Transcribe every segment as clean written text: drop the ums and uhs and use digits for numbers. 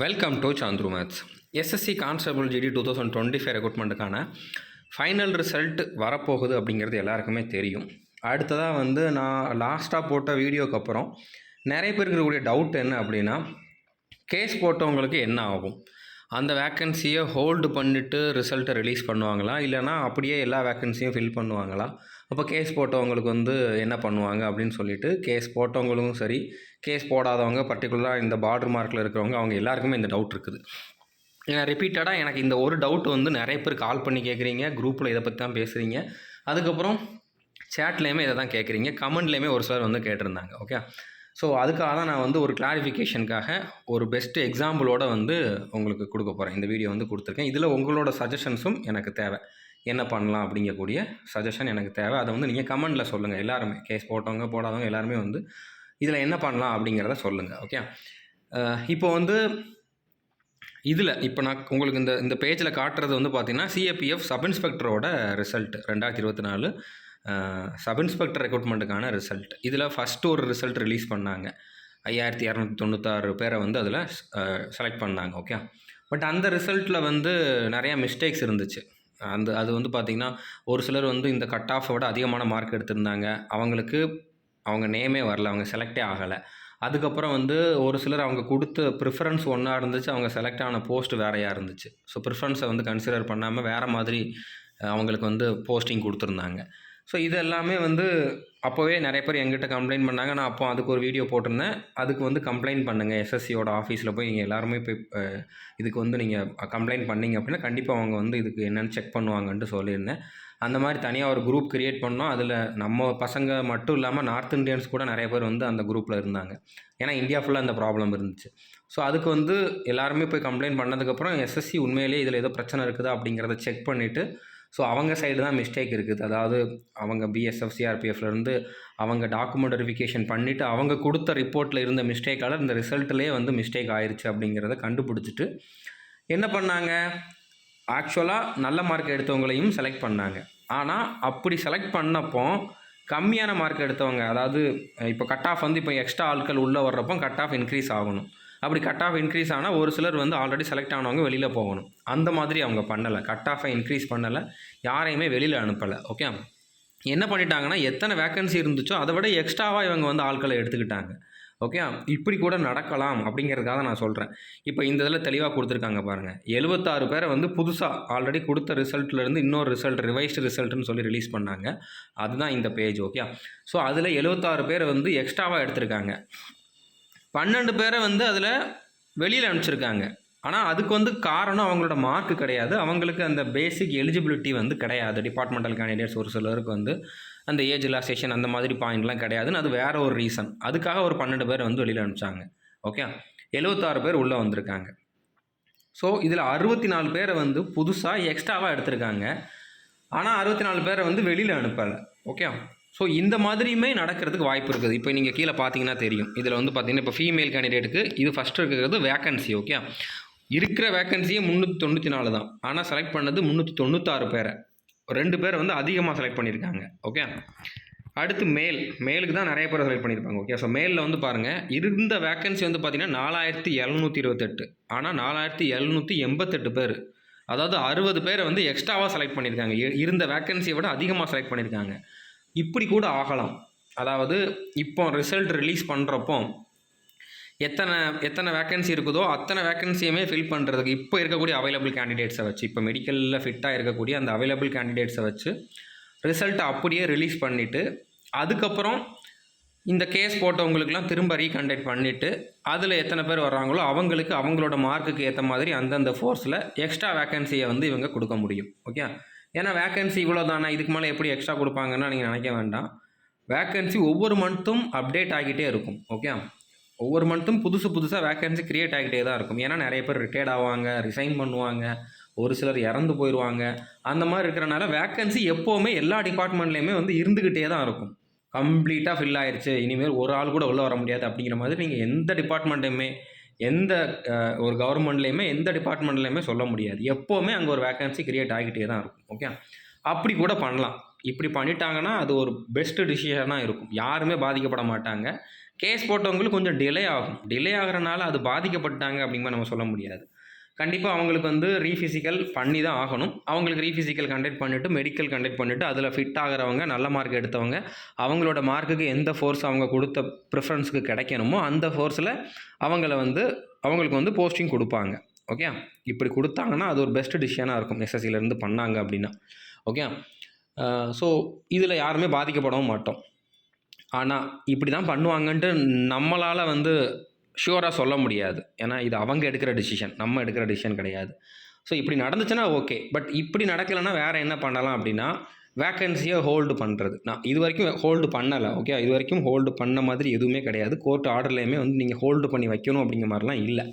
Welcome to Chandru maths. SSC constable GD 2025 ரெக்ரூட்மெண்ட்டுக்கான final result வரப்போகுது அப்படிங்கிறது எல்லாருக்குமே தெரியும். அடுத்ததாக நான் லாஸ்ட்டாக போட்ட வீடியோக்கு அப்புறம் நிறைய பேருக்கு இருக்கக்கூடிய டவுட் என்ன அப்படின்னா, கேஸ் போட்டவங்களுக்கு என்ன ஆகும்? அந்த வேக்கன்சியை ஹோல்டு பண்ணிவிட்டு ரிசல்ட்டை ரிலீஸ் பண்ணுவாங்களா, இல்லைனா அப்படியே எல்லா வேக்கன்சியும் ஃபில் பண்ணுவாங்களா? அப்போ கேஸ் போட்டவங்களுக்கு என்ன பண்ணுவாங்க அப்படின்னு சொல்லிட்டு, கேஸ் போட்டவங்களுக்கும் சரி, கேஸ் போடாதவங்க பர்டிகுலராக இந்த பார்டர் மார்க்கில் இருக்கிறவங்க அவங்க எல்லாருக்குமே இந்த டவுட் இருக்குது. ஏன்னா ரிப்பீட்டடாக எனக்கு இந்த ஒரு டவுட் நிறைய பேர் கால் பண்ணி கேட்குறீங்க, குரூப்பில் இதை பற்றி தான் பேசுகிறீங்க, அதுக்கப்புறம் சேட்லேயுமே இதை தான் கேட்குறீங்க, கமெண்ட்லேயுமே ஒரு சிலர் கேட்டிருந்தாங்க. ஓகே, ஸோ அதுக்காக தான் நான் ஒரு கிளாரிஃபிகேஷனுக்காக ஒரு பெஸ்ட்டு எக்ஸாம்பிளோடு உங்களுக்கு கொடுக்க போகிறேன். இந்த வீடியோ கொடுத்துருக்கேன். இதில் உங்களோட சஜஷன்ஸும் எனக்கு தேவை. என்ன பண்ணலாம் அப்படிங்கக்கூடிய சஜஷன் எனக்கு தேவை. அதை நீங்கள் கமெண்டில் சொல்லுங்கள். எல்லாருமே கேஸ் போட்டவங்க போடாதவங்க எல்லாருமே இதில் என்ன பண்ணலாம் அப்படிங்கிறத சொல்லுங்கள். ஓகே, இப்போ இதில் இப்போ நான் உங்களுக்கு இந்த பேஜில் காட்டுறது பார்த்தீங்கன்னா, சிஏபிஎஃப் சப் இன்ஸ்பெக்டரோட ரிசல்ட் 2024 சப் இன்ஸ்பெக்டர் ரெக்ரூட்மெண்ட்டுக்கான ரிசல்ட். இதில் ஃபஸ்ட்டு ஒரு ரிசல்ட் ரிலீஸ் பண்ணாங்க. 5296 பேரை அதில் செலக்ட் பண்ணாங்க. ஓகே, பட் அந்த ரிசல்ட்டில் நிறையா மிஸ்டேக்ஸ் இருந்துச்சு. அது பார்த்திங்கன்னா, ஒரு சிலர் இந்த கட் ஆஃபை விட அதிகமான மார்க் எடுத்திருந்தாங்க. அவங்களுக்கு அவங்க நேமே வரல, அவங்க செலக்டே ஆகலை. அதுக்கப்புறம் ஒரு சிலர் அவங்க கொடுத்த ப்ரிஃபரன்ஸ் ஒன்றா இருந்துச்சு, அவங்க செலக்ட் ஆன போஸ்ட் வேறையாக இருந்துச்சு. ஸோ ப்ரிஃபரன்ஸை கன்சிடர் பண்ணாமல் வேறு மாதிரி அவங்களுக்கு போஸ்டிங் கொடுத்துருந்தாங்க. ஸோ இது எல்லாமே அப்போவே நிறைய பேர் எங்கிட்ட கம்ப்ளைண்ட் பண்ணாங்க. நான் அப்போ அதுக்கு ஒரு வீடியோ போட்டிருந்தேன். அதுக்கு கம்ப்ளைண்ட் பண்ணுங்கள், எஸ்எஸ்சியோட ஆஃபீஸில் போய் நீங்கள் எல்லாருமே போய் இதுக்கு நீங்கள் கம்ப்ளைண்ட் பண்ணிங்க அப்படின்னா கண்டிப்பாக அவங்க இதுக்கு என்னென்னு செக் பண்ணுவாங்கன்ட்டு சொல்லியிருந்தேன். அந்த மாதிரி தனியாக ஒரு குரூப் க்ரியேட் பண்ணோம். அதில் நம்ம பசங்க மட்டும் இல்லாமல் நார்த் இந்தியன்ஸ் கூட நிறைய பேர் அந்த குரூப்பில் இருந்தாங்க. ஏன்னா இந்தியா ஃபுல்லாக அந்த ப்ராப்ளம் இருந்துச்சு. ஸோ அதுக்கு எல்லாருமே போய் கம்ப்ளைண்ட் பண்ணதுக்கப்புறம் எஸ்எஸ்சி உண்மையிலேயே இதில் ஏதோ பிரச்சனை இருக்குதா அப்படிங்கிறத செக் பண்ணிவிட்டு, ஸோ அவங்க சைடு தான் மிஸ்டேக் இருக்குது. அதாவது அவங்க பிஎஸ்எஃப் சிஆர்பிஎஃப்லேருந்து அவங்க டாக்குமெண்ட் வெரிஃபிகேஷன் பண்ணிவிட்டு அவங்க கொடுத்த ரிப்போர்ட்டில் இருந்த மிஸ்டேக்கால் இந்த ரிசல்ட்லேயே மிஸ்டேக் ஆயிடுச்சு அப்படிங்கிறத கண்டுபிடிச்சிட்டு என்ன பண்ணாங்க, ஆக்சுவலாக நல்ல மார்க் எடுத்தவங்களையும் செலக்ட் பண்ணாங்க. ஆனால் அப்படி செலக்ட் பண்ணப்போ கம்மியான மார்க் எடுத்தவங்க, அதாவது இப்போ கட் ஆஃப் இப்போ எக்ஸ்ட்ரா ஆட்கள் உள்ளே வர்றப்போ கட் ஆஃப் இன்க்ரீஸ் ஆகணும். அப்படி கட் ஆஃப் இன்க்ரீஸ் ஆனால் ஒரு சிலர் ஆல்ரெடி செலக்ட் ஆனவங்க வெளியில் போகணும். அந்த மாதிரி அவங்க பண்ணலை, கட் ஆஃபை இன்க்ரீஸ் பண்ணலை, யாரையுமே வெளியில் அனுப்பலை. ஓகே, என்ன பண்ணிட்டாங்கன்னா, எத்தனை வேக்கன்சி இருந்துச்சோ அதை விட எக்ஸ்ட்ராவாக இவங்க ஆட்களை எடுத்துக்கிட்டாங்க. ஓகே, இப்படி கூட நடக்கலாம் அப்படிங்கிறதுக்காக நான் சொல்கிறேன். இப்போ இந்த இதில் தெளிவாக கொடுத்துருக்காங்க பாருங்கள். 76 பேரை புதுசாக ஆல்ரெடி கொடுத்த ரிசல்ட்லேருந்து இன்னொரு ரிசல்ட் ரிவைஸ்டு ரிசல்ட்டுன்னு சொல்லி ரிலீஸ் பண்ணாங்க. அதுதான் இந்த பேஜ். ஓகே, ஸோ அதில் 76 பேரை எக்ஸ்ட்ராவாக எடுத்திருக்காங்க. 12 பேரை அதில் வெளியில் அனுப்பிச்சிருக்காங்க. ஆனால் அதுக்கு காரணம் அவங்களோட மார்க்கு கிடையாது, அவங்களுக்கு அந்த பேசிக் எலிஜிபிலிட்டி கிடையாது. டிபார்ட்மெண்டல் கேண்டிடேட்ஸ் ஒரு சிலருக்கு அந்த ஏஜ் ரிலாக்ஸேஷன் அந்த மாதிரி பாயிண்ட்லாம் கிடையாதுன்னு அது வேறு ஒரு ரீசன். அதுக்காக ஒரு 12 பேர் வெளியில் அனுப்பிச்சாங்க. ஓகே, 76 பேர் உள்ளே வந்திருக்காங்க. ஸோ இதில் 64 பேரை புதுசாக எக்ஸ்ட்ராவாக எடுத்திருக்காங்க. ஆனால் 64 பேரை வெளியில் அனுப்பலை. ஓகே, ஸோ இந்த மாதிரியுமே நடக்கிறதுக்கு வாய்ப்பு இருக்குது. இப்போ நீங்கள் கீழே பார்த்தீங்கன்னா தெரியும். இதில் பார்த்தீங்கன்னா இப்போ ஃபீமேல் கேண்டிடேட்டுக்கு இது ஃபஸ்ட்டு இருக்கிறது வேக்கன்சி. ஓகே, இருக்கிற வேக்கன்சியே 394 தான். ஆனால் செலக்ட் பண்ணது 396 பேரை, 2 பேர் அதிகமாக செலக்ட் பண்ணியிருக்காங்க. ஓகே, அடுத்து மேலுக்கு தான் நிறைய பேர் செலக்ட் பண்ணியிருப்பாங்க. ஓகே, ஸோ மேலில் பாருங்கள், இருந்த வேக்கன்சி பார்த்தீங்கன்னா 4728. ஆனால் 4788 பேர், அதாவது 60 பேரை எக்ஸ்ட்ராவாக செலக்ட் பண்ணியிருக்காங்க. இருந்த வேக்கன்சியை விட அதிகமாக செலக்ட் பண்ணியிருக்காங்க. இப்படி கூட ஆகலாம். அதாவது இப்போ ரிசல்ட் ரிலீஸ் பண்ணுறப்போ எத்தனை வேக்கன்சி இருக்குதோ அத்தனை வேக்கன்சியுமே ஃபில் பண்ணுறதுக்கு இப்போ இருக்கக்கூடிய அவைலபிள் கேண்டிடேட்ஸை வச்சு, இப்போ மெடிக்கலில் ஃபிட்டாக இருக்கக்கூடிய அந்த அவைலபிள் கேண்டிடேட்ஸை வச்சு ரிசல்ட்டை அப்படியே ரிலீஸ் பண்ணிவிட்டு, அதுக்கப்புறம் இந்த கேஸ் போட்டவங்களுக்கெல்லாம் திரும்ப ரீகண்டக்ட் பண்ணிவிட்டு அதில் எத்தனை பேர் வர்றாங்களோ அவங்களுக்கு அவங்களோட மார்க்குக்கு ஏற்ற மாதிரி அந்தந்த ஃபோர்ஸில் எக்ஸ்ட்ரா வேக்கன்சியை இவங்க கொடுக்க முடியும். ஓகே, ஏன்னா வேக்கன்சி இவ்வளோ தானே, இதுக்கு மேலே எப்படி எக்ஸ்ட்ரா கொடுப்பாங்கன்னா நீங்கள் நினைக்க வேண்டாம். வேக்கன்சி ஒவ்வொரு மந்த்தும் அப்டேட் ஆகிட்டே இருக்கும். ஓகே, ஒவ்வொரு மந்த்தும் புதுசாக வேக்கன்சி க்ரியேட் ஆகிட்டே தான் இருக்கும். ஏன்னா நிறைய பேர் ரிட்டையர்ட் ஆவாங்க, ரிசைன் பண்ணுவாங்க, ஒரு சிலர் இறந்து போயிடுவாங்க. அந்த மாதிரி இருக்கிறனால வேக்கன்சி எப்போவுமே எல்லா டிபார்ட்மெண்ட்லேயுமே இருந்துக்கிட்டே தான் இருக்கும். கம்ப்ளீட்டாக ஃபில் ஆயிடுச்சு, இனிமேல் ஒரு ஆள் கூட உள்ளே வர முடியாது அப்படிங்கிற மாதிரி நீங்கள் எந்த டிபார்ட்மெண்ட்டையுமே எந்த ஒரு கவர்மெண்ட்லேயுமே எந்த டிபார்ட்மெண்ட்லேயுமே சொல்ல முடியாது. எப்போவுமே அங்கே ஒரு வேக்கன்சி க்ரியேட் ஆகிட்டே தான் இருக்கும். ஓகே, அப்படி கூட பண்ணலாம். இப்படி பண்ணிட்டாங்கன்னா அது ஒரு பெஸ்ட்டு டிசிஷனாக இருக்கும். யாருமே பாதிக்கப்பட மாட்டாங்க. கேஸ் போட்டவங்களுக்கு கொஞ்சம் டிலே ஆகும். டிலே ஆகுறனால அது பாதிக்கப்பட்டாங்க அப்படிங்கிற நம்ம சொல்ல முடியாது. கண்டிப்பாக அவங்களுக்கு வந்து ரீஃபிசிக்கல் பண்ணி தான் ஆகணும். அவங்களுக்கு ரீஃபிசிக்கல் கண்டக்ட் பண்ணிவிட்டு, மெடிக்கல் கண்டக்ட் பண்ணிவிட்டு, அதில் ஃபிட் ஆகிறவங்க, நல்ல மார்க் எடுத்தவங்க, அவங்களோட மார்க்குக்கு எந்த ஃபோர்ஸ் அவங்க கொடுத்த ப்ரிஃபரன்ஸுக்கு கிடைக்கணுமோ அந்த ஃபோர்ஸில் அவங்களுக்கு வந்து போஸ்டிங் கொடுப்பாங்க. ஓகே, இப்படி கொடுத்தாங்கன்னா அது ஒரு பெஸ்ட் டிசிஷனாக இருக்கும் எஸ்எஸ்சிலேருந்து பண்ணாங்க அப்படின்னா. ஓகே, ஸோ இதில் யாருமே பாதிக்கப்படவும் மாட்டோம். ஆனால் இப்படி தான் பண்ணுவாங்கன்ட்டு நம்மளால் வந்து ஷுவராக சொல்ல முடியாது. ஏன்னா இது அவங்க எடுக்கிற டிசிஷன், நம்ம எடுக்கிற டிசிஷன் கிடையாது. ஸோ இப்படி நடந்துச்சுன்னா ஓகே. பட் இப்படி நடக்கலைன்னா வேறு என்ன பண்ணலாம் அப்படின்னா, வேக்கன்சியை ஹோல்டு பண்ணுறது. நான் இது வரைக்கும் ஹோல்டு பண்ணலை. ஓகே, இது வரைக்கும் ஹோல்டு பண்ண மாதிரி எதுவுமே கிடையாது. கோர்ட் ஆர்டர்லேயுமே வந்து நீங்கள் ஹோல்டு பண்ணி வைக்கணும் அப்படிங்கிற மாதிரிலாம் இல்லை.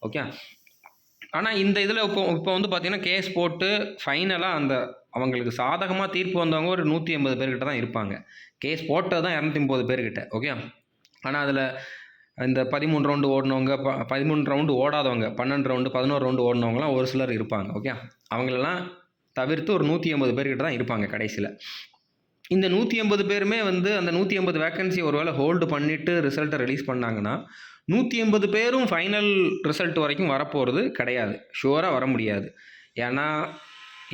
ஓகே, ஆனால் இந்த இதில் இப்போ வந்து பார்த்தீங்கன்னா கேஸ் போட்டு ஃபைனலாக அவங்களுக்கு சாதகமாக தீர்ப்பு வந்தவங்க ஒரு 180 பேர்கிட்ட தான் இருப்பாங்க. கேஸ் போட்டது தான் 230 பேர்கிட்ட. ஓகே, ஆனால் அதில் இந்த 13 ரவுண்டு ஓடினவங்க, 13 ரவுண்டு ஓடாதவங்க, 12 ரவுண்டு 11 ரவுண்டு ஓடினவங்களாம் ஒரு சிலர் இருப்பாங்க. ஓகே, அவங்களெல்லாம் தவிர்த்து ஒரு 180 பேர்கிட்ட தான் இருப்பாங்க கடைசியில். இந்த 180 பேருமே வந்து அந்த 180 வேக்கன்சி ஒரு வேளை ஹோல்டு பண்ணிவிட்டு ரிசல்ட்டை ரிலீஸ் பண்ணாங்கன்னா 180 பேரும் ஃபைனல் ரிசல்ட் வரைக்கும் வரப்போகிறது கிடையாது. ஷுவராக வர முடியாது. ஏன்னா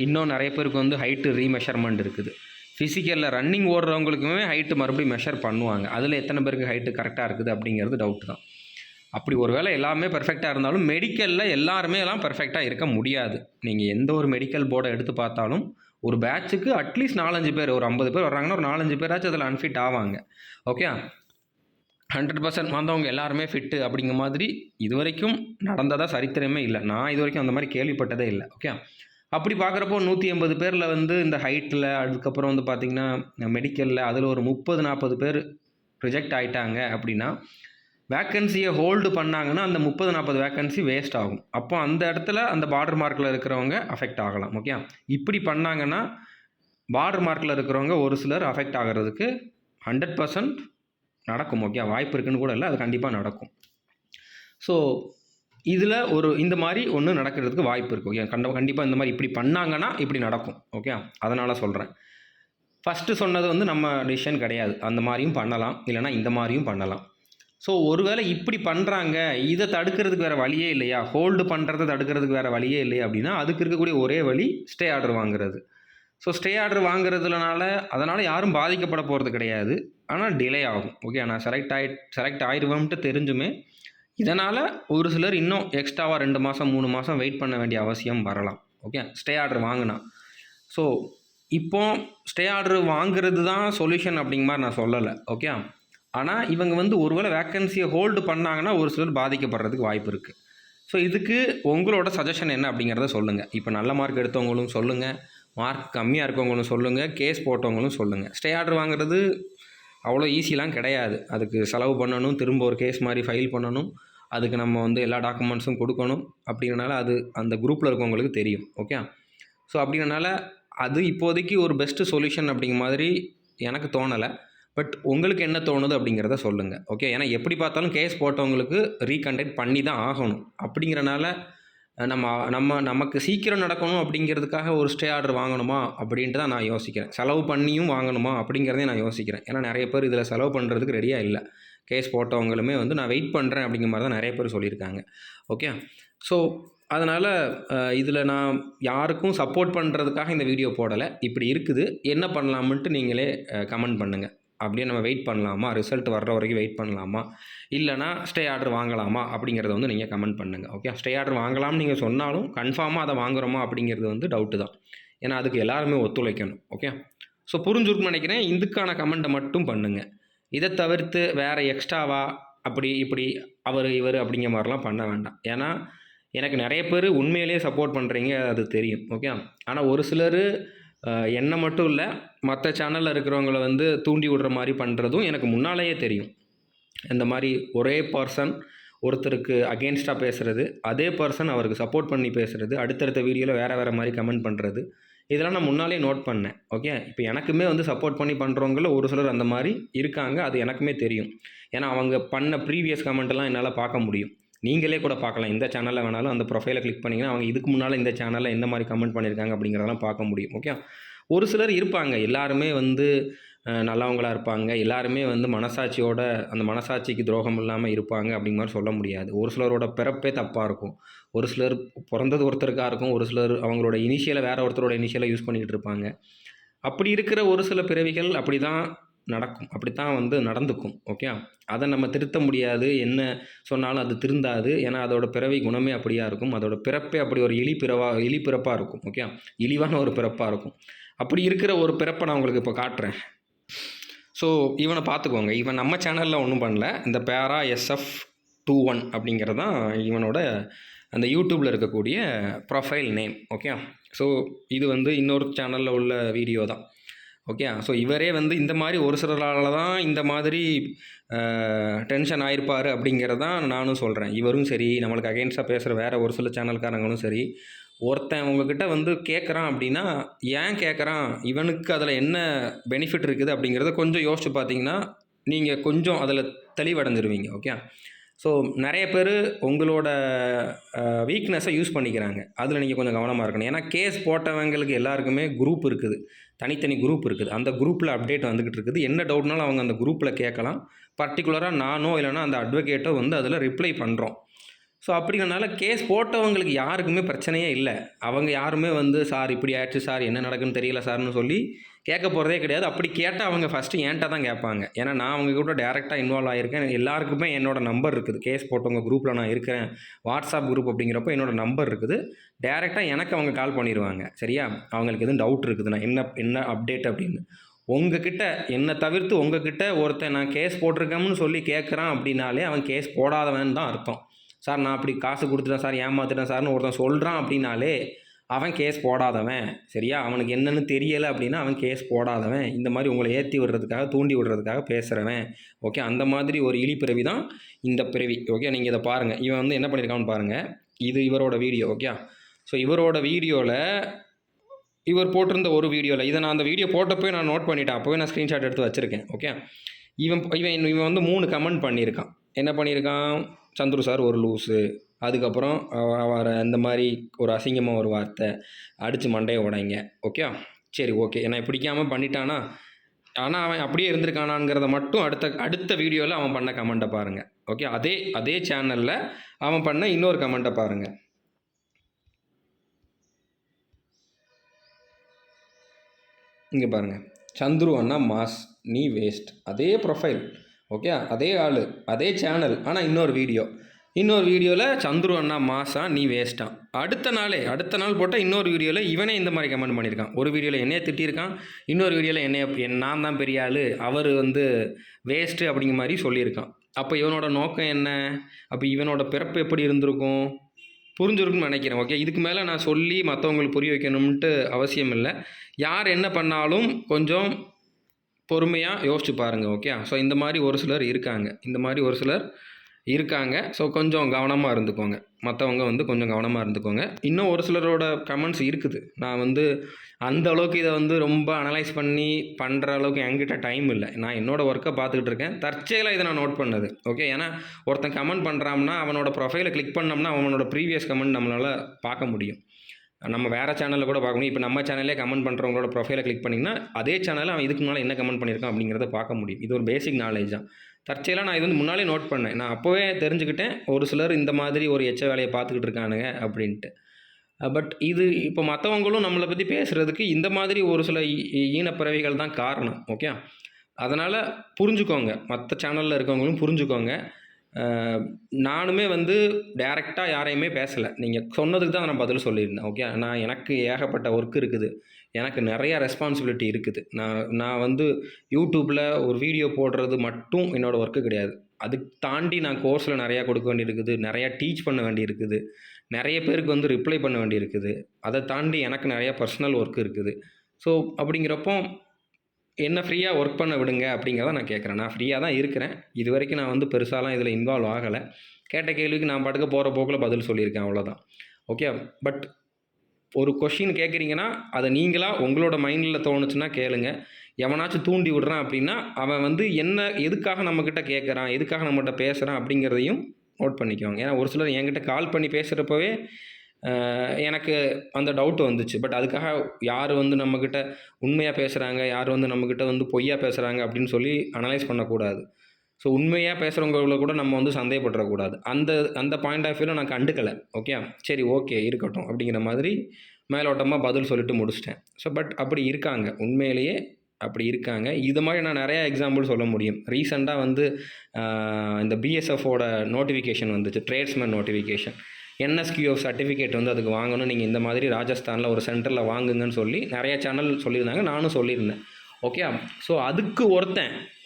இன்னும் நிறைய பேருக்கு வந்து ஹைட்டு ரீமெஷர்மெண்ட் இருக்குது. ஃபிசிக்கலில் ரன்னிங் ஓடுறவங்களுக்குமே ஹைட்டு மறுபடியும் மெஷர் பண்ணுவாங்க. அதில் எத்தனை பேருக்கு ஹைட்டு கரெக்டாக இருக்குது அப்படிங்கிறது டவுட் தான். அப்படி ஒரு வேளை எல்லாமே பெர்ஃபெக்டாக இருந்தாலும் மெடிக்கலில் எல்லாருமே எல்லாம் பெர்ஃபெக்டாக இருக்க முடியாது. நீங்கள் எந்த ஒரு மெடிக்கல் போர்டை எடுத்து பார்த்தாலும் ஒரு பேட்சுக்கு அட்லீஸ்ட் 4-5 பேர், ஒரு 50 பேர் வர்றாங்கன்னா ஒரு 4-5 பேராச்சும் அதில் அன்ஃபிட் ஆவாங்க. ஓகே, 100% வந்தவங்க எல்லாருமே ஃபிட்டு அப்படிங்கிற மாதிரி இது வரைக்கும் நடந்ததாக சரித்திரமே இல்லை. நான் இது வரைக்கும் அந்த மாதிரி கேள்விப்பட்டதே இல்லை. ஓகே, அப்படி பார்க்குறப்போ 180 பேரில் வந்து இந்த ஹைட்டில், அதுக்கப்புறம் வந்து பார்த்திங்கன்னா மெடிக்கலில் அதில் ஒரு 30-40 பேர் ரிஜெக்ட் ஆகிட்டாங்க அப்படின்னா வேக்கன்சியை ஹோல்டு பண்ணாங்கன்னா அந்த 30-40 வேக்கன்சி வேஸ்ட் ஆகும். அப்போ அந்த இடத்துல அந்த பார்டர் மார்க்கில் இருக்கிறவங்க அஃபெக்ட் ஆகலாம். ஓகே, இப்படி பண்ணாங்கன்னா பார்டர் மார்க்கில் இருக்கிறவங்க ஒரு சிலர் அஃபெக்ட் ஆகிறதுக்கு 100% நடக்கும். ஓகே, வாய்ப்பு இருக்குன்னு கூட இல்லை, அது கண்டிப்பாக நடக்கும். ஸோ இதில் இந்த மாதிரி ஒன்று நடக்கிறதுக்கு வாய்ப்பு இருக்குது. ஓகே, கண்டிப்பாக இந்த மாதிரி இப்படி பண்ணாங்கன்னா இப்படி நடக்கும். ஓகே, அதனால் சொல்கிறேன். ஃபஸ்ட்டு சொன்னது வந்து நம்ம டிசிஷன் கிடையாது. அந்த மாதிரியும் பண்ணலாம், இல்லைனா இந்த மாதிரியும் பண்ணலாம். ஸோ ஒருவேளை இப்படி பண்ணுறாங்க, இதை தடுக்கிறதுக்கு வேறு வழியே இல்லையா, ஹோல்டு பண்ணுறதை தடுக்கிறதுக்கு வேறு வழியே இல்லையா அப்படின்னா அதுக்கு இருக்கக்கூடிய ஒரே வழி ஸ்டே ஆர்டர் வாங்குறது. ஸோ ஸ்டே ஆர்டர் வாங்குறதுனால அதனால் யாரும் பாதிக்கப்பட போகிறது கிடையாது. ஆனால் டிலே ஆகும். ஓகே, நான் செலக்ட் ஆயிடுவோம்ட்டு தெரிஞ்சுமே இதனால் ஒரு சிலர் இன்னும் எக்ஸ்ட்ராவாக 2 மாதம் 3 மாதம் வெயிட் பண்ண வேண்டிய அவசியம் வரலாம். ஓகே, ஸ்டே ஆர்டர் வாங்கினா. ஸோ இப்போ ஸ்டே ஆர்டர் வாங்குறது தான் சொல்யூஷன் அப்படிங்கிற மாதிரி நான் சொல்லலை. ஓகே, ஆனால் இவங்க வந்து ஒருவேளை வேக்கன்சியை ஹோல்டு பண்ணாங்கன்னா ஒரு சிலர் பாதிக்கப்படுறதுக்கு வாய்ப்பு இருக்குது. ஸோ இதுக்கு உங்களோட சஜஷன் என்ன அப்படிங்கிறத சொல்லுங்கள். இப்போ நல்ல மார்க் எடுத்தவங்களும் சொல்லுங்கள், மார்க் கம்மியாக இருக்கவங்களும் சொல்லுங்கள், கேஸ் போட்டவங்களும் சொல்லுங்கள். ஸ்டே ஆர்டர் வாங்குறது அவ்வளோ ஈஸிலாம் கிடையாது. அதுக்கு செலவு பண்ணணும், திரும்ப ஒரு கேஸ் மாதிரி ஃபைல் பண்ணணும், அதுக்கு நம்ம வந்து எல்லா டாக்குமெண்ட்ஸும் கொடுக்கணும். அப்படிங்கிறனால அது அந்த குரூப்பில் இருக்கவங்களுக்கு தெரியும். ஓகே, ஸோ அப்படிங்கிறனால அது இப்போதைக்கு ஒரு பெஸ்ட்டு சொல்யூஷன் அப்படிங்கிற மாதிரி எனக்கு தோணலை. பட் உங்களுக்கு என்ன தோணுது அப்படிங்கிறத சொல்லுங்கள். ஓகே, ஏன்னா எப்படி பார்த்தாலும் கேஸ் போட்டவங்களுக்கு ரீகண்டக்ட் பண்ணி தான் ஆகணும். அப்படிங்கிறனால நமக்கு சீக்கிரம் நடக்கணும் அப்படிங்கிறதுக்காக ஒரு ஸ்டே ஆர்டர் வாங்கணுமா அப்படின்ட்டு தான் நான் யோசிக்கிறேன். செலவு பண்ணியும் வாங்கணுமா அப்படிங்கிறதே நான் யோசிக்கிறேன். ஏன்னா நிறைய பேர் இதில் செலவு பண்ணுறதுக்கு ரெடியாக இல்லை. கேஸ் போட்டவங்களுமே வந்து நான் வெயிட் பண்ணுறேன் அப்படிங்கிற மாதிரி தான் நிறைய பேர் சொல்லியிருக்காங்க. ஓகே, ஸோ அதனால் இதில் நான் யாருக்கும் சப்போர்ட் பண்ணுறதுக்காக இந்த வீடியோ போடலை. இப்படி இருக்குது, என்ன பண்ணலாமுன்ட்டு நீங்களே கமெண்ட் பண்ணுங்கள். அப்படியே நம்ம வெயிட் பண்ணலாமா, ரிசல்ட் வர்ற வரைக்கும் வெயிட் பண்ணலாமா, இல்லைனா ஸ்டே ஆர்டர் வாங்கலாமா அப்படிங்கிறத வந்து நீங்கள் கமெண்ட் பண்ணுங்கள். ஓகே, ஸ்டே ஆர்டர் வாங்கலாம்னு நீங்கள் சொன்னாலும் கன்ஃபார்மாக அதை வாங்குகிறோமா அப்படிங்கிறது வந்து டவுட்டு தான். ஏன்னா அதுக்கு எல்லாருமே ஒத்துழைக்கணும். ஓகே, ஸோ புரிஞ்சுருக்குன்னு நினைக்கிறேன். இதுக்கான கமெண்ட்டை மட்டும் பண்ணுங்கள். இதை தவிர்த்து வேறு எக்ஸ்ட்ராவா அப்படி இப்படி இவர் அப்படிங்கிற மாதிரிலாம் பண்ண வேண்டாம். ஏன்னா எனக்கு நிறைய பேர் உண்மையிலேயே சப்போர்ட் பண்ணுறீங்க, அது தெரியும். ஓகே, ஆனால் ஒரு சிலர் என்ன மட்டும் இல்லை, மற்ற சேனலில் இருக்கிறவங்கள வந்து தூண்டி விடுற மாதிரி பண்ணுறதும் எனக்கு முன்னாலேயே தெரியும். இந்த மாதிரி ஒரே பர்சன் ஒருத்தருக்கு அகெயின்ஸ்டாக பேசுகிறது, அதே பர்சன் அவருக்கு சப்போர்ட் பண்ணி பேசுகிறது, அடுத்தடுத்த வீடியோவில் வேறு மாதிரி கமெண்ட் பண்ணுறது, இதெல்லாம் நான் முன்னாலே நோட் பண்ணேன். ஓகே, இப்போ எனக்குமே வந்து சப்போர்ட் பண்ணி பண்ணுறவங்கள ஒரு சிலர் அந்த மாதிரி இருக்காங்க, அது எனக்குமே தெரியும். ஏன்னா அவங்க பண்ண ப்ரீவியஸ் கமெண்ட்டெல்லாம் என்னால் பார்க்க முடியும். நீங்களே கூட பார்க்கலாம். இந்த சேனலில் வேணாலும் அந்த ப்ரொஃபைலை கிளிக் பண்ணிங்கன்னா அவங்க இதுக்கு முன்னால் இந்த சேனலில் எந்த மாதிரி கமெண்ட் பண்ணியிருக்காங்க அப்படிங்கிறதெல்லாம் பார்க்க முடியும். ஓகே, ஒரு சிலர் இருப்பாங்க, எல்லாருமே வந்து நல்லவங்களா இருப்பாங்க. எல்லாருமே வந்து மனசாட்சியோட அந்த மனசாட்சிக்கு துரோகம் இல்லாம இருப்பாங்க அப்படிங்கிற மாரி சொல்ல முடியாது. ஒரு சிலரோட பிறப்பே தப்பா இருக்கும். ஒரு சிலர் பொறந்தது ஒருத்தருக்கா இருக்கும். ஒரு சிலர் அவங்களோட இனிஷியல வேற ஒருத்தரோட இனிஷியல யூஸ் பண்ணிக்கிட்டு இருப்பாங்க. அப்படி இருக்கிற ஒரு சில பிறவிகள் அப்படிதான் நடக்கும். அப்படித்தான் வந்து நடந்துக்கும். ஓகே. அத நம்ம திருத்த முடியாது. என்ன சொன்னாலும் அது திருந்தாது. ஏன்னா, அதோட பிறவி குணமே அப்படியா இருக்கும். அதோட பிறப்பே அப்படி ஒரு எலி பிறப்பா இருக்கும். ஓகே. இழிவான ஒரு பிறப்பா இருக்கும். அப்படி இருக்கிற ஒரு பிறப்ப நான் உங்களுக்கு இப்போ காட்டுறேன். ஸோ, இவன பார்த்துக்கோங்க. இவன் நம்ம சேனல்ல ஒண்ணும் பண்ணல. இந்த பேரா SF21 அப்படிங்கிறது தான் இவனோட அந்த யூடியூப்ல இருக்கக்கூடிய ப்ரொஃபைல் நேம். ஓகே. ஸோ, இது வந்து இன்னொரு சேனல்ல உள்ள வீடியோ தான். ஓகே. ஸோ, இவரே வந்து இந்த மாரி ஒரு சிலரால தான் இந்த மாதிரி டென்ஷன் ஆயிருப்பாரு அப்படிங்கிறது தான் நானும் சொல்றேன். இவரும் சரி, நம்மளுக்கு அகைன்ஸ்ட்டா பேசுற வேற ஒரு சில சேனல்காரங்களும் சரி, ஒருத்தன் உங்ககிட்ட வந்து கேட்குறான் அப்படின்னா, ஏன் கேட்குறான்? இவனுக்கு அதில என்ன பெனிஃபிட் இருக்குது அப்படிங்கிறத கொஞ்சம் யோசிச்சு பார்த்தீங்கன்னா, நீங்க கொஞ்சம் அதில தெளிவடைஞ்சிருவீங்க. ஓகே. ஸோ, நெறைய பேரு உங்களோட வீக்னஸை யூஸ் பண்ணிக்கிறாங்க. அதில் நீங்கள் கொஞ்சம் கவனமாக இருக்கணும். ஏன்னா கேஸ் போட்டவங்களுக்கு எல்லாருக்குமே குரூப் இருக்குது. தனித்தனி குரூப் இருக்குது. அந்த குரூப்பில் அப்டேட் வந்துக்கிட்டு இருக்குது. என்ன டவுட்னாலும் அவங்க அந்த குரூப்பில் கேட்கலாம். பர்ட்டிகுலராக நானோ இல்லைனா அந்த அட்வொகேட்டோ வந்து அதில் ரிப்ளை பண்ணுறோம். ஸோ அப்படிங்கிறனால கேஸ் போட்டவங்களுக்கு யாருக்குமே பிரச்சனையே இல்லை. அவங்க யாருமே வந்து சார் இப்படி ஆயிடுச்சு சார், என்ன நடக்குன்னு தெரியல சார்னு சொல்லி கேட்க போகிறதே கிடையாது. அப்படி கேட்டால் அவங்க ஃபஸ்ட்டு என்கிட்ட தான் கேட்பாங்க. ஏன்னா நான் அவங்க கூட டேரெக்டாக இன்வால்வ் ஆகியிருக்கேன். எல்லாருக்குமே என்னோட நம்பர் இருக்குது. கேஸ் போட்டவங்க குரூப்பில் நான் இருக்கிறேன். வாட்ஸ்அப் குரூப் அப்படிங்கிறப்போ என்னோட நம்பர் இருக்குது. டேரெக்டாக எனக்கு அவங்க கால் பண்ணிடுவாங்க. சரியா? அவங்களுக்கு எதுவும் டவுட் இருக்குதுன்னா என்ன அப்டேட் அப்படின்னு. உங்ககிட்ட என்னை தவிர்த்து உங்ககிட்ட ஒருத்தன் நான் கேஸ் போட்டிருக்கேன்னு சொல்லி கேட்குறான் அப்படின்னாலே அவன் கேஸ் போடாதவன் தான் அர்த்தம். சார் நான் அப்படி காசு கொடுத்துட்டேன் சார், ஏமாற்றிட்டேன் சார்னு ஒருத்தன் சொல்கிறான் அப்படின்னாலே அவன் கேஸ் போடாதவன். சரியா? அவனுக்கு என்னென்னு தெரியலை அப்படின்னா அவன் கேஸ் போடாதவன். இந்த மாதிரி உங்களை ஏற்றி விடுறதுக்காக தூண்டி விடுறதுக்காக பேசுகிறவன். ஓகே. அந்த மாதிரி ஒரு இழிப்பிறவி தான் இந்த பிறவி. ஓகே. நீங்கள் இதை பாருங்கள். இவன் வந்து என்ன பண்ணியிருக்கான்னு பாருங்கள். இது இவரோட வீடியோ. ஓகே. ஸோ இவரோட வீடியோவில் இவர் போட்டிருந்த ஒரு வீடியோவில் இதை நான் அந்த வீடியோ போட்டப்போ நான் நோட் பண்ணிட்டேன். அப்போவே நான் ஸ்க்ரீன்ஷாட் எடுத்து வச்சுருக்கேன். ஓகே. இவன் இவன் வந்து 3 கமெண்ட் பண்ணியிருக்கான். என்ன பண்ணியிருக்கான்? சந்துரு சார் ஒரு லூஸு. அதுக்கப்புறம் அவரை இந்த மாதிரி ஒரு அசிங்கமாக ஒரு வார்த்தை அடித்து மண்டையை உடைங்க. ஓகே. சரி, ஓகே. என்னை பிடிக்காமல் பண்ணிட்டானா, ஆனால் அவன் அப்படியே இருந்திருக்கானாங்கிறத மட்டும் அடுத்த வீடியோவில் அவன் பண்ண கமெண்ட்டை பாருங்கள். ஓகே. அதே சேனலில் அவன் பண்ண இன்னொரு கமெண்ட்டை பாருங்கள். இங்கே பாருங்கள். சந்துரு அண்ணா மாஸ், நீ வேஸ்ட். அதே ப்ரொஃபைல். ஓகே. அதே ஆள், அதே சேனல், ஆனால் இன்னொரு வீடியோவில் சந்துரு அண்ணா மாஸா, நீ வேஸ்ட்டா. அடுத்த நாள் போட்டால் இன்னொரு வீடியோவில் இவனே இந்த மாதிரி கமெண்ட் பண்ணியிருக்கான். ஒரு வீடியோவில் என்னைய திட்டியிருக்கான், இன்னொரு வீடியோவில் நான் தான் பெரிய ஆள், அவர் வந்து வேஸ்ட்டு அப்படிங்கிற மாதிரி சொல்லியிருக்கான். அப்போ இவனோட நோக்கம் என்ன? அப்போ இவனோட பிறப்பு எப்படி இருந்திருக்கும்? புரிஞ்சிருக்குன்னு நினைக்கிறேன். ஓகே. இதுக்கு மேலே நான் சொல்லி மற்றவங்களுக்கு புரிய வைக்கணும்ன்ட்டு அவசியம் இல்லை. யார் என்ன பண்ணாலும் கொஞ்சம் பொறுமையாக யோசிச்சு பாருங்கள். ஓகே. ஸோ இந்த மாதிரி ஒரு சிலர் இருக்காங்க. ஸோ கொஞ்சம் கவனமாக இருந்துக்கோங்க. மற்றவங்க வந்து கொஞ்சம் கவனமாக இருந்துக்கோங்க. இன்னும் ஒரு சிலரோட கமெண்ட்ஸ் இருக்குது. நான் வந்து அந்த அளவுக்கு இதை வந்து ரொம்ப அனலைஸ் பண்ணி பண்ணுற அளவுக்கு என்கிட்ட டைம் இல்லை. நான் என்னோடய ஒர்க்கை பார்த்துக்கிட்டு இருக்கேன். தற்செயலாக இதை நான் நோட் பண்ணது. ஓகே. ஏன்னா ஒருத்தன் கமெண்ட் பண்ணுறான்னா அவனோட ப்ரொஃபைலை கிளிக் பண்ணோம்னா அவனோட ப்ரீவியஸ் கமெண்ட் நம்மளால் பார்க்க முடியும். நம்ம வேறு சேனலில் கூட பார்க்க முடியும். இப்போ நம்ம சேனல்லே கமெண்ட் பண்ணுறவங்களோட ப்ரொஃபைலை கிளிக் பண்ணிங்கன்னா அதே சேனலில் அவன் இதுக்கு முன்னால் என்ன கமெண்ட் பண்ணியிருக்கான் அப்படிங்கிறத பார்க்க முடியும். இது ஒரு பேசிக் நாலேஜ் தான். தற்செயலாக நான் இது வந்து முன்னாலே நோட் பண்ணேன். நான் அப்போவே தெரிஞ்சுக்கிட்டேன் ஒரு சிலர் இந்த மாதிரி ஒரு எச்ச வேலையை பார்த்துக்கிட்டு இருக்கானுங்க அப்படின்ட்டு. பட் இது இப்போ மற்றவங்களும் நம்மளை பற்றி பேசுகிறதுக்கு இந்த மாதிரி ஒரு சில ஈனப்பிறவிகள் தான் காரணம். ஓகே. அதனால் புரிஞ்சுக்கோங்க. மற்ற சேனலில் இருக்கவங்களும் புரிஞ்சுக்கோங்க. நானுமே வந்து டைரெக்டாக யாரையுமே பேசலை. நீங்கள் சொன்னதுக்கு தான் நான் பதில் சொல்லியிருந்தேன். ஓகே. எனக்கு ஏகப்பட்ட ஒர்க் இருக்குது. எனக்கு நிறையா ரெஸ்பான்சிபிலிட்டி இருக்குது. நான் வந்து யூடியூப்பில் ஒரு வீடியோ போடுறது மட்டும் என்னோடய ஒர்க்கு கிடையாது. அதுக்கு தாண்டி நான் கோர்ஸில் நிறையா கொடுக்க வேண்டியிருக்குது. நிறையா டீச் பண்ண வேண்டியிருக்குது. நிறைய பேருக்கு வந்து ரிப்ளை பண்ண வேண்டியிருக்குது. அதை தாண்டி எனக்கு நிறையா பர்சனல் ஒர்க் இருக்குது. ஸோ அப்படிங்கிறப்போ என்ன ஃப்ரீயாக ஒர்க் பண்ண விடுங்க அப்படிங்கிறத நான் கேட்குறேன். நான் ஃப்ரீயாக தான் இருக்கிறேன். இது வரைக்கும் நான் வந்து பெருசாலாம் இதில் இன்வால்வ் ஆகலை. கேட்ட கேள்விக்கு நான் பாட்டுக்கு போகிற போக்கில் பதில் சொல்லியிருக்கேன். அவ்வளோதான். ஓகே. பட் ஒரு கொஷின் கேட்குறீங்கன்னா அதை நீங்களாக உங்களோட மைண்டில் தோணுச்சுன்னா கேளுங்க. எவனாச்சும் தூண்டி விடுறான் அப்படின்னா அவன் வந்து எதுக்காக நம்மக்கிட்ட கேட்குறான், எதுக்காக நம்மகிட்ட பேசுகிறான் அப்படிங்கிறதையும் நோட் பண்ணிக்குவாங்க. ஏன்னா ஒரு சிலர் என்கிட்ட கால் பண்ணி பேசுகிறப்பவே எனக்கு அந்த டவுட் வந்துச்சு. பட் அதுக்காக யார் வந்து நம்மக்கிட்ட உண்மையா பேசுகிறாங்க, யார் வந்து நம்மக்கிட்ட வந்து பொய்யா பேசுகிறாங்க அப்படின்னு சொல்லி அனலைஸ் பண்ணக்கூடாது. ஸோ உண்மையா பேசுகிறவங்கள கூட நம்ம வந்து சந்தேகப்பட்டுறக்கூடாது. அந்த அந்த பாயிண்ட் ஆஃப் வியூல நான் கண்டுக்கல. ஓகே. சரி ஓகே இருக்கட்டும் அப்படிங்கிற மாதிரி மேலோட்டமா பதில் சொல்லிட்டு முடிச்சுட்டேன். ஸோ பட் அப்படி இருக்காங்க. உண்மையிலேயே அப்படி இருக்காங்க. இது மாதிரி நான் நெறைய எக்ஸாம்பிள் சொல்ல முடியும். ரீசென்ட்டா வந்து இந்த பிஎஸ்எஃப்போட நோட்டிஃபிகேஷன் வந்துச்சு. Tradesman notification. என்எஸ்கியூஎஃப் சர்டிஃபிகேட் வந்து அதுக்கு வாங்கணும். நீங்க இந்த மாதிரி ராஜஸ்தான்ல ஒரு சென்டர்ல வாங்குங்கன்னு சொல்லி நெறைய சேனல் சொல்லியிருந்தாங்க. நானும் சொல்லியிருந்தேன். ஓகே. ஸோ அதுக்கு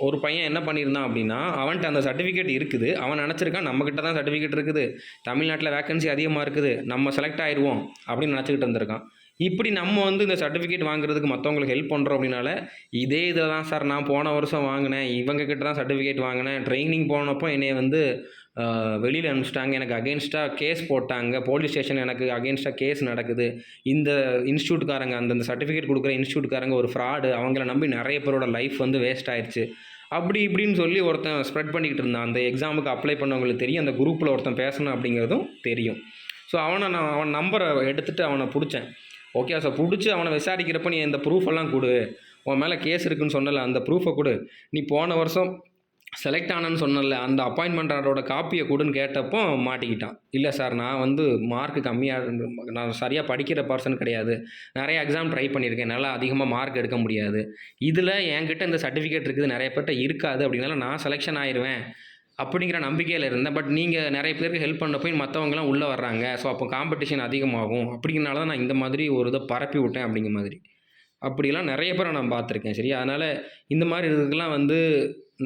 ஒரு பையன் என்ன பண்ணியிருந்தான் அப்படின்னா, அவன்ட்ட அந்த சர்டிஃபிகேட் இருக்குது. அவன் நெனச்சிருக்கான் நம்மகிட்ட தான் சர்டிஃபிகேட் இருக்குது. தமிழ்நாட்டுல வேக்கன்சி அதிகமா இருக்குது. நம்ம செலக்ட் ஆயிருவோம் அப்படின்னு நெனச்சுக்கிட்டு இருந்திருக்கான். இப்படி நம்ம வந்து இந்த சர்டிஃபிகேட் வாங்குறதுக்கு மத்தவங்களுக்கு ஹெல்ப் பண்றோம் அப்படின்னால, இதே இதில தான் சார் நான் போன வருஷம் வாங்குனேன். இவங்க கிட்ட தான் சர்டிஃபிகேட் வாங்குனேன். ட்ரெய்னிங் போனப்போ என்னைய வந்து வெளியில அனுப்பிச்சுட்டாங்க. எனக்கு அகைன்ஸ்ட்டா கேஸ் போட்டாங்க. போலீஸ் ஸ்டேஷன்ல எனக்கு அகைன்ஸ்ட்டா கேஸ் நடக்குது. இந்த இன்ஸ்டிடியூட்காரங்க அந்தந்த சர்டிஃபிகேட் குடுக்குற இன்ஸ்டிடியூட்காரங்க ஒரு ஃப்ராடு. அவங்கள நம்பி நெறைய பேரோட லைஃப் வந்து வேஸ்ட் ஆயிருச்சு. அப்படி இப்படின்னு சொல்லி ஒருத்தன் ஸ்ப்ரெட் பண்ணிக்கிட்டு இருந்தான். அந்த எக்ஸாமுக்கு அப்ளை பண்ணவங்களுக்கு தெரியும். அந்த குரூப்ல ஒருத்தன் பேசுனான் அப்படிங்கிறதும் தெரியும். ஸோ அவன் நம்பர எடுத்துட்டு அவன புடிச்சேன். ஓகே. ஸோ புடிச்சு அவன விசாரிக்கிறப்ப, "நீ இந்த ப்ரூஃப் எல்லாம் குடு. உன் மேல கேஸ் இருக்குன்னு சொன்னல்ல, அந்த ப்ரூஃப குடு. நீ போன வருஷம் செலக்ட் ஆனேன்னு சொன்னல்ல, அந்த அப்பாயின்ட்மென்ட் ஆர்டரோட காப்பிய குடுன்னு" கேட்டப்போ மாட்டிக்கிட்டான். "இல்ல சார், நான் வந்து மார்க் கம்மியா நான் சரியா படிக்கிற பர்சன் கிடையாது. நெறைய எக்ஸாம் ட்ரை பண்ணியிருக்கேன். என்னால அதிகமா மார்க் எடுக்க முடியாது. இதுல என்கிட்ட இந்த சர்டிஃபிகேட் இருக்குது. நெறைய பேர்ட்ட இருக்காது. அப்படிங்கிறனால நான் செலக்ஷன் ஆயிருவேன்." அப்படிங்கிற நம்பிக்கையில இருந்தேன். பட் நீங்க நெறைய பேருக்கு ஹெல்ப் பண்ண போய் மத்தவங்கலாம் உள்ள வர்றாங்க. ஸோ அப்போ காம்படிஷன் அதிகமாகும். அப்படிங்கிறனால தான் நான் இந்த மாதிரி ஒரு இத பரப்பி விட்டேன் அப்படிங்கிற மாதிரி. அப்படிலாம் நெறைய பேர நான் பார்த்துருக்கேன். சரியா? அதனால இந்த மாரி இதுக்கெல்லாம் வந்து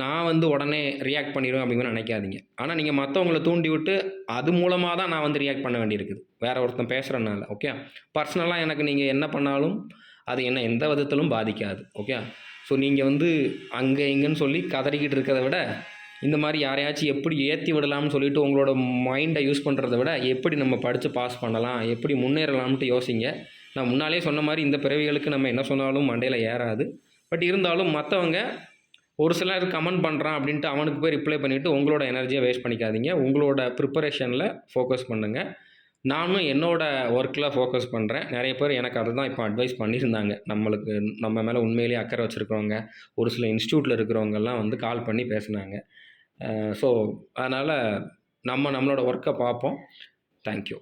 நான் வந்து உடனே ரியாக்ட் பண்ணிருவேன் அப்படிங்கிற மாரி நெனைக்காதீங்க. ஆனா நீங்க மத்தவங்கள தூண்டி விட்டு, அது மூலமா தான் நான் வந்து ரியாக்ட் பண்ண வேண்டியிருக்குது. வேற ஒருத்தன் பேசுறனால. ஓகே. பர்சனலா எனக்கு நீங்க என்ன பண்ணாலும், அது என்ன எந்த விதத்திலும் பாதிக்காது. ஓகே. ஸோ நீங்க வந்து அங்க இங்கன்னு சொல்லி கதறிக்கிட்டு இருக்கிறத விட, இந்த மாரி யாரையாச்சும் எப்படி ஏத்தி விடலாம்னு சொல்லிட்டு உங்களோட மைண்ட யூஸ் பண்றத விட, எப்படி நம்ம படிச்சு பாஸ் பண்ணலாம்? எப்படி முன்னேறலாம்ன்ட்டு யோசிங்க. நான் முன்னாலயே சொன்ன மாரி இந்த பிறவிகளுக்கு நம்ம என்ன சொன்னாலும் மண்டையில ஏறாது. பட் இருந்தாலும் மத்தவங்க ஒரு சிலர் கமெண்ட் பண்றான் அப்படின்ட்டு அவனுக்கு போய் ரிப்ளை பண்ணிட்டு உங்களோட எனர்ஜிய வேஸ்ட் பண்ணிக்காதீங்க. உங்களோட பிரிப்பரேஷன்ல ஃபோக்கஸ் பண்ணுங்க. நானும் என்னோட ஒர்க்ல ஃபோக்கஸ் பண்றேன். நெறைய பேர் எனக்கு அததான் இப்ப அட்வைஸ் பண்ணியிருந்தாங்க. நம்ம மேல உண்மையிலேயே அக்கறை வச்சிருக்கிறவங்க, ஒரு சில இன்ஸ்டிடியூட்ல இருக்கிறவங்கலாம் வந்து கால் பண்ணி பேசுனாங்க. ஸோ அதனால நம்மளோட ஒர்க்க பார்ப்போம். Thank you.